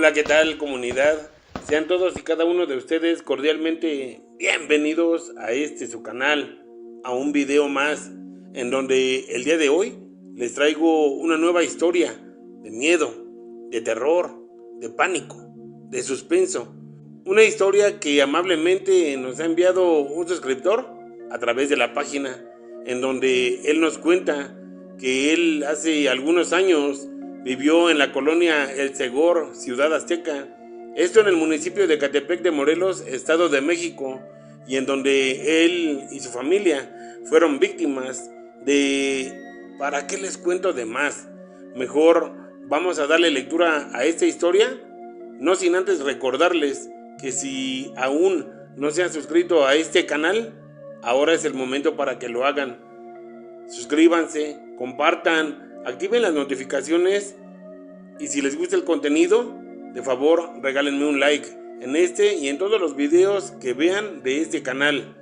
Hola, ¿qué tal, comunidad? Sean todos y cada uno de ustedes cordialmente bienvenidos a su canal, a un video más, en donde el día de hoy les traigo una nueva historia de miedo, de terror, de pánico, de suspenso. Una historia que amablemente nos ha enviado un suscriptor a través de la página, en donde él nos cuenta que él hace algunos años vivió en la colonia El Segor, Ciudad Azteca, esto en el municipio de Ecatepec de Morelos, Estado de México, y en donde él y su familia fueron víctimas de... ¿Para qué les cuento de más? Mejor vamos a darle lectura a esta historia, no sin antes recordarles que si aún no se han suscrito a este canal, ahora es el momento para que lo hagan. Suscríbanse, compartan, activen las notificaciones y si les gusta el contenido, de favor regálenme un like en este y en todos los videos que vean de este canal.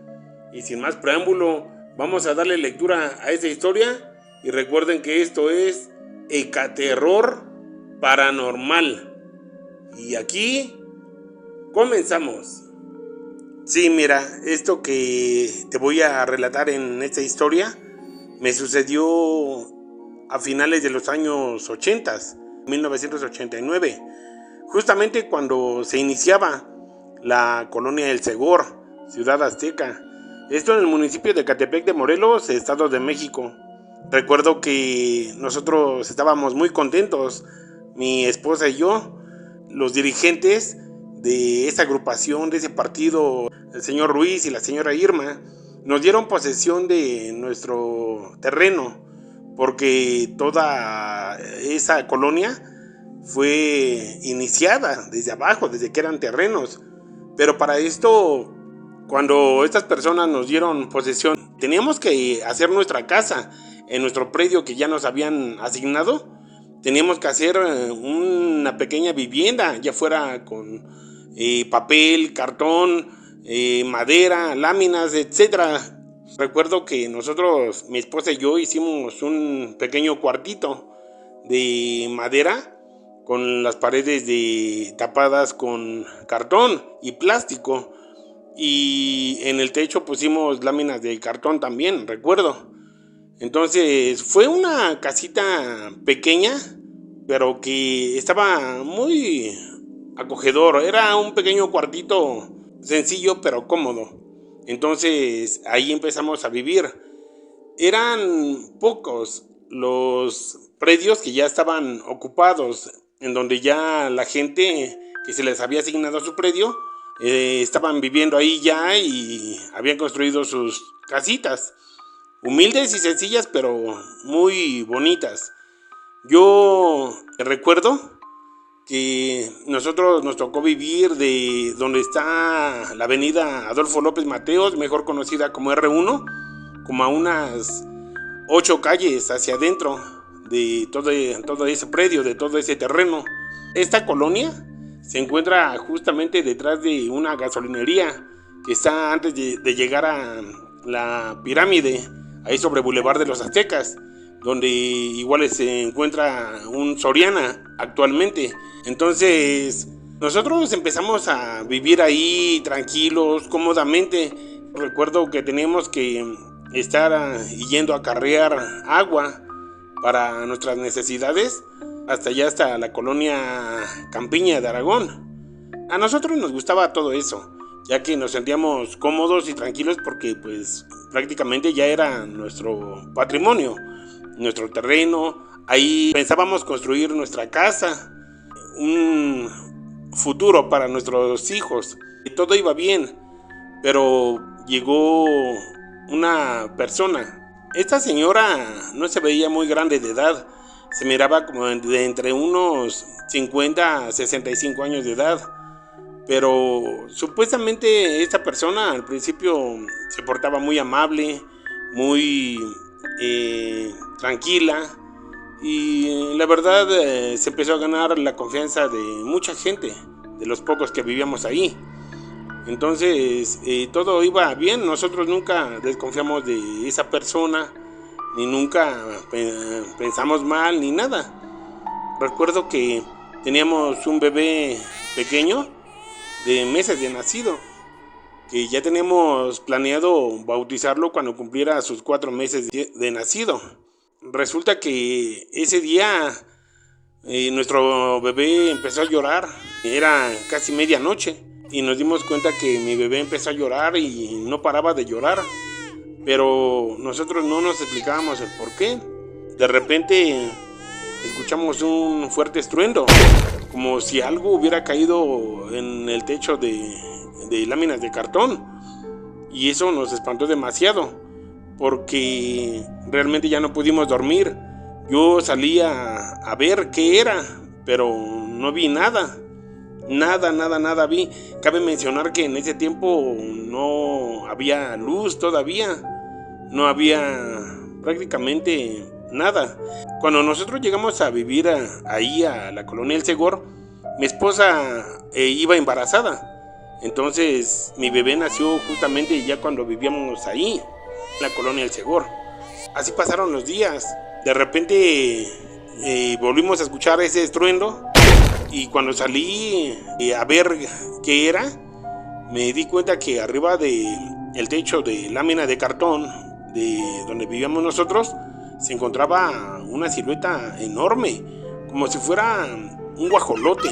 Y sin más preámbulo, vamos a darle lectura a esta historia y recuerden que esto es Ecaterror Paranormal. Y aquí comenzamos. Sí, mira, esto que te voy a relatar en esta historia me sucedió a finales de los años 80, 1989, justamente cuando se iniciaba la colonia El Segor, Ciudad Azteca, esto en el municipio de Ecatepec de Morelos, Estado de México. Recuerdo que nosotros estábamos muy contentos, mi esposa y yo, los dirigentes de esa agrupación, de ese partido, el señor Ruiz y la señora Irma, nos dieron posesión de nuestro terreno, porque toda esa colonia fue iniciada desde abajo, desde que eran terrenos. Pero para esto, cuando estas personas nos dieron posesión, teníamos que hacer nuestra casa en nuestro predio que ya nos habían asignado. Teníamos que hacer una pequeña vivienda, ya fuera con papel, cartón, madera, láminas, etcétera. Recuerdo que nosotros, mi esposa y yo, hicimos un pequeño cuartito de madera con las paredes tapadas con cartón y plástico, y en el techo pusimos láminas de cartón también, recuerdo. Entonces fue una casita pequeña, pero que estaba muy acogedor. Era un pequeño cuartito sencillo pero cómodo. Entonces ahí empezamos a vivir. Eran pocos los predios que ya estaban ocupados, en donde ya la gente que se les había asignado su predio estaban viviendo ahí ya y habían construido sus casitas, humildes y sencillas pero muy bonitas. Yo recuerdo que nosotros nos tocó vivir de donde está la avenida Adolfo López Mateos, mejor conocida como R1, como a unas 8 calles hacia adentro de todo ese predio, de todo ese terreno. Esta colonia se encuentra justamente detrás de una gasolinería que está antes de llegar a la pirámide, ahí sobre Boulevard de los Aztecas, donde igual se encuentra un Soriana actualmente. Entonces nosotros empezamos a vivir ahí tranquilos, cómodamente. Recuerdo que teníamos que estar yendo a acarrear agua para nuestras necesidades hasta la colonia Campiña de Aragón. A nosotros nos gustaba todo eso, ya que nos sentíamos cómodos y tranquilos porque pues prácticamente ya era nuestro patrimonio, nuestro terreno. Ahí pensábamos construir nuestra casa, un futuro para nuestros hijos, y todo iba bien, pero llegó una persona. Esta señora no se veía muy grande de edad, se miraba como de entre unos 50 a 65 años de edad, pero supuestamente esta persona al principio se portaba muy amable, muy tranquila, y la verdad se empezó a ganar la confianza de mucha gente, de los pocos que vivíamos ahí. Entonces todo iba bien, nosotros nunca desconfiamos de esa persona, ni nunca pensamos mal ni nada. Recuerdo que teníamos un bebé pequeño de meses de nacido, que ya teníamos planeado bautizarlo cuando cumpliera sus 4 meses de nacido. Resulta que ese día nuestro bebé empezó a llorar, era casi medianoche, y nos dimos cuenta que mi bebé empezó a llorar y no paraba de llorar, pero nosotros no nos explicábamos el por qué. De repente escuchamos un fuerte estruendo, como si algo hubiera caído en el techo de láminas de cartón, y eso nos espantó demasiado, porque realmente ya no pudimos dormir. Yo salí a ver qué era, pero no vi nada vi. Cabe mencionar que en ese tiempo no había luz todavía, no había prácticamente nada. Cuando nosotros llegamos a vivir ahí a la colonia El Segor, mi esposa iba embarazada. Entonces mi bebé nació justamente ya cuando vivíamos ahí, en la colonia El Segor. Así pasaron los días. De repente volvimos a escuchar ese estruendo, y cuando salí a ver qué era, me di cuenta que arriba del techo de lámina de cartón de donde vivíamos nosotros se encontraba una silueta enorme, como si fuera un guajolote,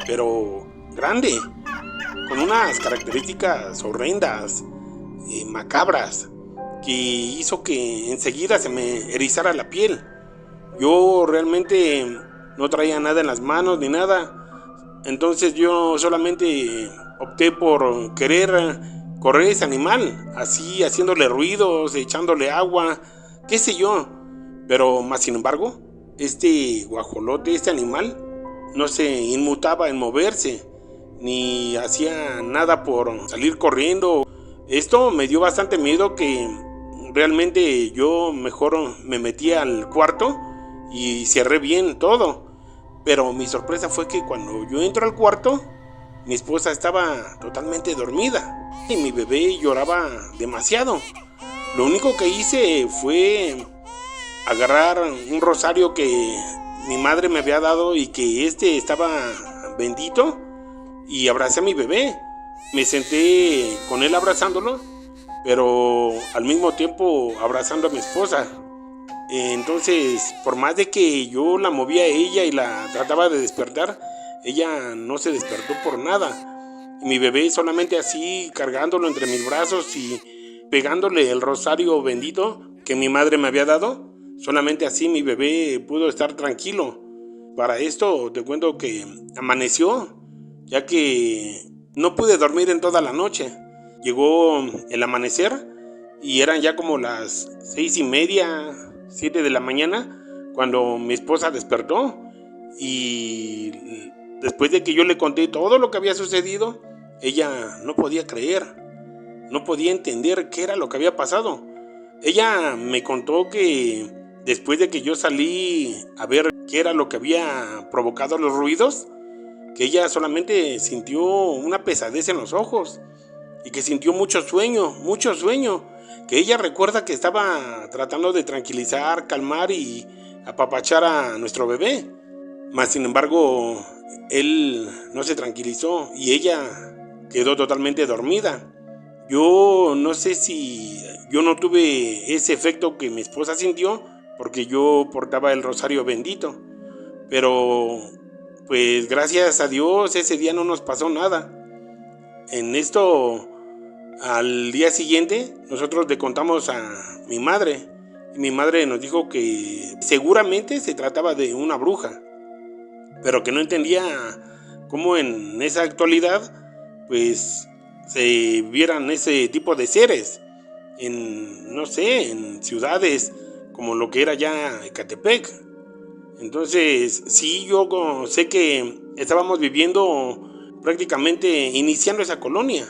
pero grande, con unas características horrendas, macabras, que hizo que enseguida se me erizara la piel. Yo realmente no traía nada en las manos ni nada, entonces yo solamente opté por querer correr ese animal, así haciéndole ruidos, echándole agua, qué sé yo. Pero más sin embargo, este guajolote, este animal, no se inmutaba en moverse, ni hacía nada por salir corriendo. Esto me dio bastante miedo, que realmente yo mejor me metí al cuarto y cerré bien todo. Pero mi sorpresa fue que cuando yo entro al cuarto, mi esposa estaba totalmente dormida y mi bebé lloraba demasiado. Lo único que hice fue agarrar un rosario que mi madre me había dado y que estaba bendito, y abracé a mi bebé. Me senté con él abrazándolo, pero al mismo tiempo abrazando a mi esposa. Entonces, por más de que yo la movía a ella y la trataba de despertar, ella no se despertó por nada. Y mi bebé solamente así, cargándolo entre mis brazos y pegándole el rosario bendito que mi madre me había dado, solamente así mi bebé pudo estar tranquilo. Para esto te cuento que amaneció, ya que no pude dormir en toda la noche. Llegó el amanecer y eran ya como las 6:30, 7 de la mañana, cuando mi esposa despertó, y después de que yo le conté todo lo que había sucedido, ella no podía creer, no podía entender qué era lo que había pasado. Ella me contó que después de que yo salí a ver qué era lo que había provocado los ruidos, que ella solamente sintió una pesadez en los ojos y que sintió mucho sueño, que ella recuerda que estaba tratando de tranquilizar, calmar y apapachar a nuestro bebé. Mas sin embargo, él no se tranquilizó y ella quedó totalmente dormida. Yo no sé si yo no tuve ese efecto que mi esposa sintió, porque yo portaba el rosario bendito, pero pues gracias a Dios ese día no nos pasó nada. En esto, al día siguiente, nosotros le contamos a mi madre, y mi madre nos dijo que seguramente se trataba de una bruja, pero que no entendía cómo en esa actualidad pues se vieran ese tipo de seres en, no sé, en ciudades como lo que era ya Ecatepec. Entonces sí, yo sé que estábamos viviendo prácticamente iniciando esa colonia.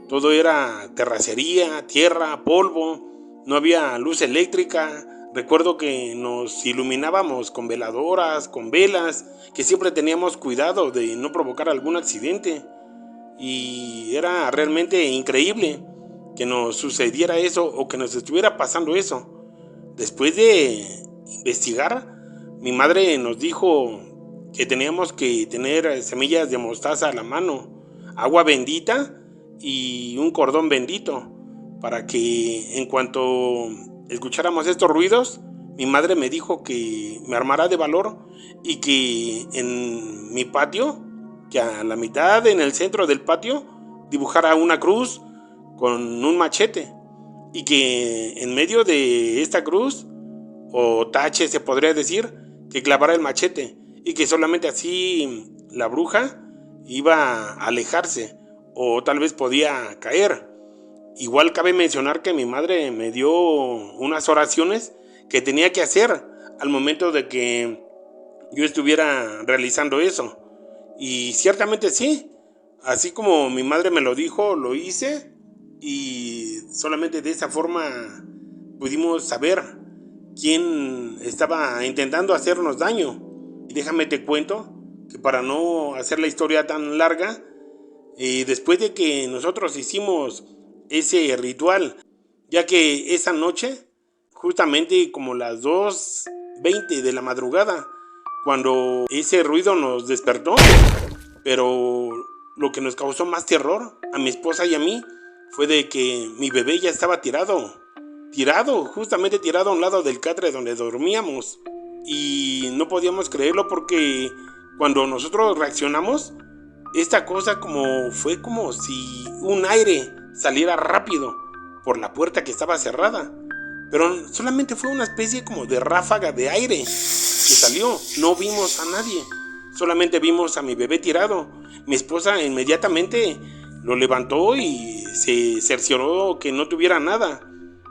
Todo era terracería, tierra, polvo, no había luz eléctrica. Recuerdo que nos iluminábamos con veladoras, con velas, que siempre teníamos cuidado de no provocar algún accidente. Y era realmente increíble que nos sucediera eso o que nos estuviera pasando eso. Después de investigar, mi madre nos dijo que teníamos que tener semillas de mostaza a la mano, agua bendita y un cordón bendito, para que en cuanto escucháramos estos ruidos, mi madre me dijo que me armara de valor y que en mi patio, que a la mitad, en el centro del patio, dibujara una cruz con un machete, y que en medio de esta cruz, o tache se podría decir, que clavara el machete, y que solamente así la bruja iba a alejarse, o tal vez podía caer. Igual cabe mencionar que mi madre me dio unas oraciones que tenía que hacer al momento de que yo estuviera realizando eso. Y ciertamente sí, así como mi madre me lo dijo, lo hice, y solamente de esa forma pudimos saber quién estaba intentando hacernos daño. Y déjame te cuento que para no hacer la historia tan larga, después de que nosotros hicimos ese ritual, ya que esa noche, justamente como las 2:20 de la madrugada, cuando ese ruido nos despertó, pero lo que nos causó más terror a mi esposa y a mí fue de que mi bebé ya estaba justamente tirado a un lado del catre donde dormíamos, y no podíamos creerlo porque cuando nosotros reaccionamos, esta cosa fue como si un aire saliera rápido por la puerta que estaba cerrada, pero solamente fue una especie como de ráfaga de aire que salió. No vimos a nadie, solamente vimos a mi bebé tirado. Mi esposa inmediatamente lo levantó y se cercioró que no tuviera nada.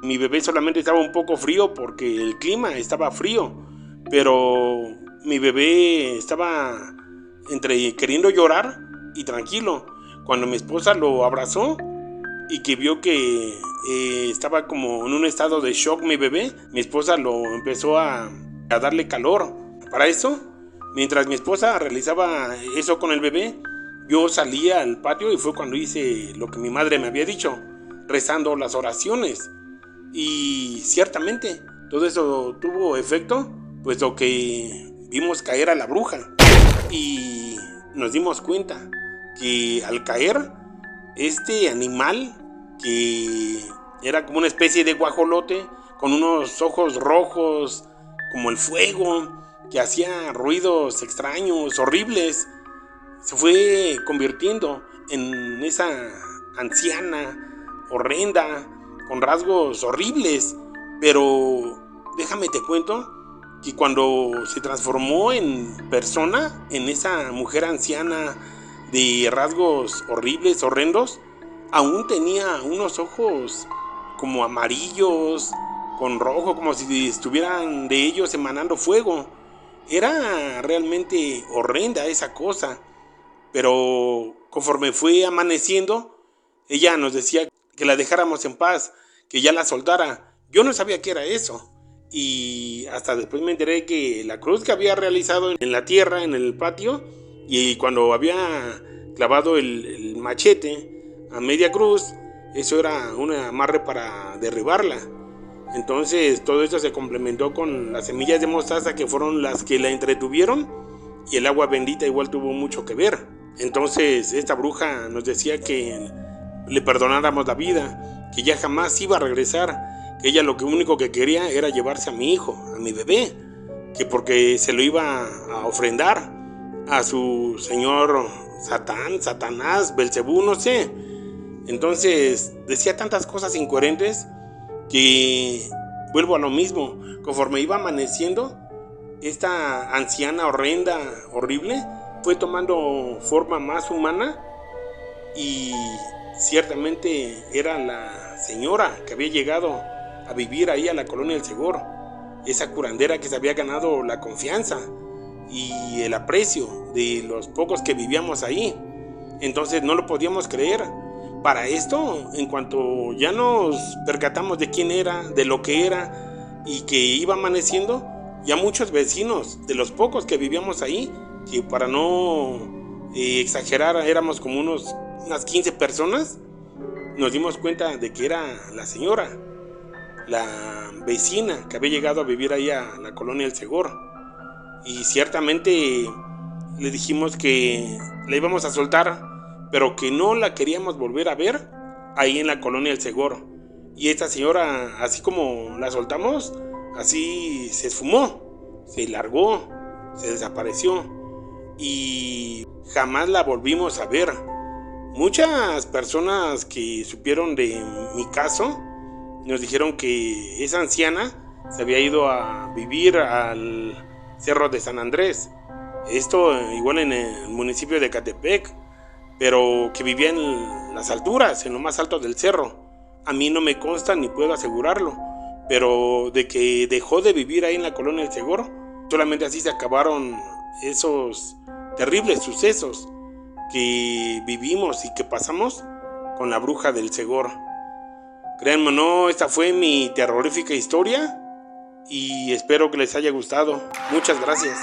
Mi bebé solamente estaba un poco frío porque el clima estaba frío, pero mi bebé estaba entre queriendo llorar y tranquilo. Cuando mi esposa lo abrazó y que vio que estaba como en un estado de shock mi bebé, mi esposa lo empezó a darle calor. Para eso, mientras mi esposa realizaba eso con el bebé, yo salía al patio y fue cuando hice lo que mi madre me había dicho, rezando las oraciones. Y ciertamente todo eso tuvo efecto, puesto que vimos caer a la bruja y nos dimos cuenta que al caer, este animal, que era como una especie de guajolote con unos ojos rojos como el fuego, que hacía ruidos extraños, horribles, se fue convirtiendo en esa anciana horrenda con rasgos horribles. Pero déjame te cuento que cuando se transformó en persona, en esa mujer anciana de rasgos horribles, horrendos, aún tenía unos ojos como amarillos con rojo, como si estuvieran de ellos emanando fuego. Era realmente horrenda esa cosa. Pero conforme fue amaneciendo, ella nos decía que la dejáramos en paz, que ya la soltara. Yo no sabía qué era eso, y hasta después me enteré que la cruz que había realizado en la tierra, en el patio, y cuando había clavado el machete a media cruz, eso era un amarre para derribarla. Entonces todo esto se complementó con las semillas de mostaza, que fueron las que la entretuvieron, y el agua bendita igual tuvo mucho que ver. Entonces esta bruja nos decía que le perdonáramos la vida, que ya jamás iba a regresar, que ella lo único que quería era llevarse a mi hijo, a mi bebé, que porque se lo iba a ofrendar a su señor Satanás, Belcebú, no sé. Entonces decía tantas cosas incoherentes que vuelvo a lo mismo. Conforme iba amaneciendo, esta anciana horrenda, horrible, fue tomando forma más humana, y ciertamente era la señora que había llegado a vivir ahí a la colonia El Segor, esa curandera que se había ganado la confianza y el aprecio de los pocos que vivíamos ahí. Entonces no lo podíamos creer. Para esto, en cuanto ya nos percatamos de quién era, de lo que era y que iba amaneciendo, ya muchos vecinos, de los pocos que vivíamos ahí, que para no exagerar éramos como unas 15 personas, nos dimos cuenta de que era la señora, la vecina que había llegado a vivir ahí a la colonia El Segor. Y ciertamente le dijimos que la íbamos a soltar, pero que no la queríamos volver a ver ahí en la colonia El Segor. Y esta señora, así como la soltamos, así se esfumó, se largó, se desapareció y jamás la volvimos a ver. Muchas personas que supieron de mi caso nos dijeron que esa anciana se había ido a vivir al Cerro de San Andrés. Esto igual en el municipio de Catepec, pero que vivía en las alturas, en lo más alto del cerro. A mí no me consta ni puedo asegurarlo, pero de que dejó de vivir ahí en la colonia del Segor, solamente así se acabaron esos terribles sucesos que vivimos y que pasamos con la bruja del Segor. Créanme o no, esta fue mi terrorífica historia y espero que les haya gustado. Muchas gracias.